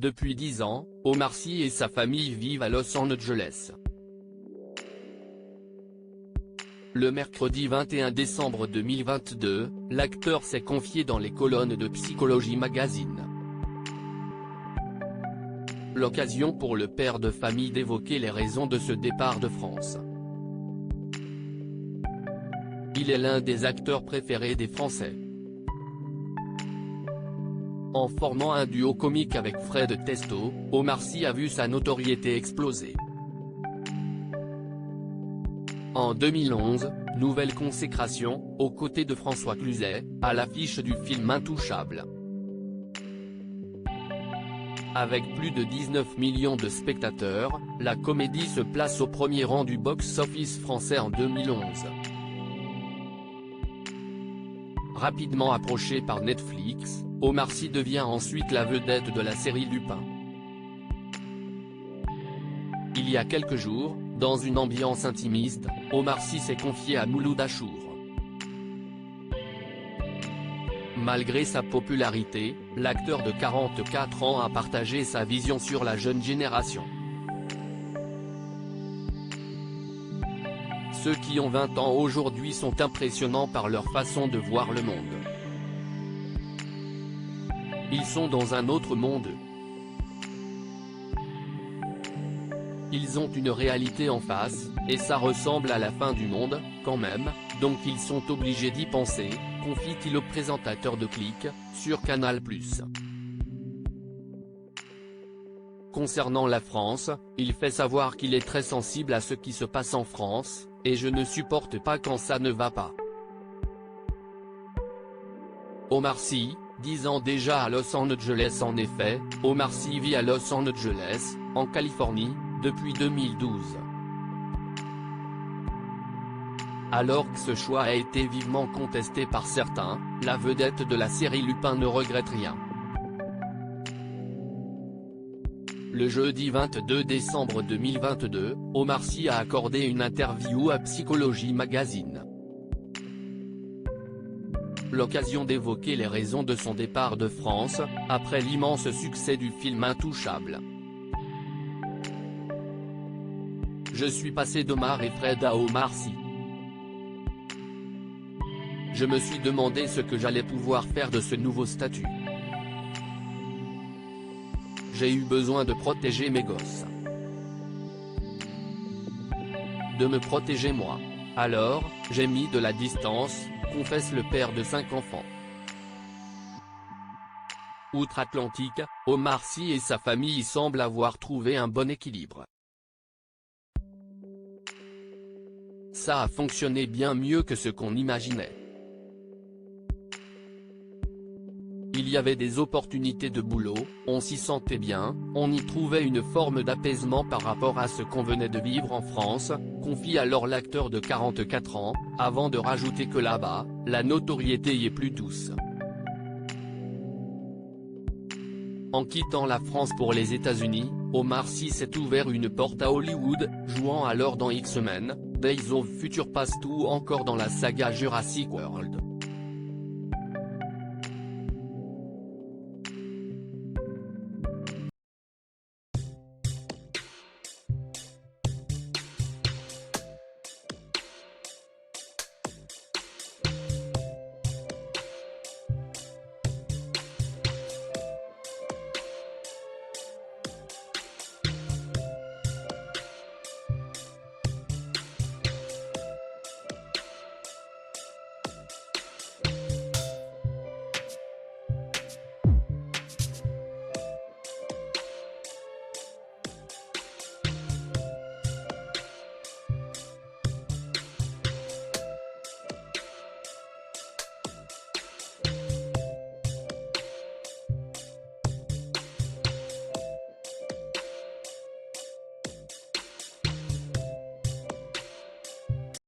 Depuis 10 ans, Omar Sy et sa famille vivent à Los Angeles. Le mercredi 21 décembre 2022, l'acteur s'est confié dans les colonnes de Psychologie Magazine. L'occasion pour le père de famille d'évoquer les raisons de ce départ de France. Il est l'un des acteurs préférés des Français. En formant un duo comique avec Fred Testo, Omar Sy a vu sa notoriété exploser. En 2011, nouvelle consécration, aux côtés de François Cluzet, à l'affiche du film Intouchables. Avec plus de 19 millions de spectateurs, la comédie se place au premier rang du box-office français en 2011. Rapidement approché par Netflix, Omar Sy devient ensuite la vedette de la série Lupin. Il y a quelques jours, dans une ambiance intimiste, Omar Sy s'est confié à Mouloud Achour. Malgré sa popularité, l'acteur de 44 ans a partagé sa vision sur la jeune génération. Ceux qui ont 20 ans aujourd'hui sont impressionnants par leur façon de voir le monde. Ils sont dans un autre monde. Ils ont une réalité en face, et ça ressemble à la fin du monde, quand même, donc ils sont obligés d'y penser, confie-t-il au présentateur de Click, sur Canal+. Concernant la France, il fait savoir qu'il est très sensible à ce qui se passe en France, et je ne supporte pas quand ça ne va pas. Omar Sy, 10 ans déjà à Los Angeles. En effet, Omar Sy vit à Los Angeles, en Californie, depuis 2012. Alors que ce choix a été vivement contesté par certains, la vedette de la série Lupin ne regrette rien. Le jeudi 22 décembre 2022, Omar Sy a accordé une interview à Psychologie Magazine. L'occasion d'évoquer les raisons de son départ de France, après l'immense succès du film Intouchables. Je suis passé d'Omar et Fred à Omar Sy. Je me suis demandé ce que j'allais pouvoir faire de ce nouveau statut. J'ai eu besoin de protéger mes gosses. De me protéger moi. Alors, j'ai mis de la distance, confesse le père de 5 enfants. Outre-Atlantique, Omar Sy et sa famille semblent avoir trouvé un bon équilibre. Ça a fonctionné bien mieux que ce qu'on imaginait. Il y avait des opportunités de boulot, on s'y sentait bien, on y trouvait une forme d'apaisement par rapport à ce qu'on venait de vivre en France, confie alors l'acteur de 44 ans, avant de rajouter que là-bas, la notoriété y est plus douce. En quittant la France pour les États-Unis, Omar Sy s'est ouvert une porte à Hollywood, jouant alors dans X-Men, Days of Future Past ou encore dans la saga Jurassic World.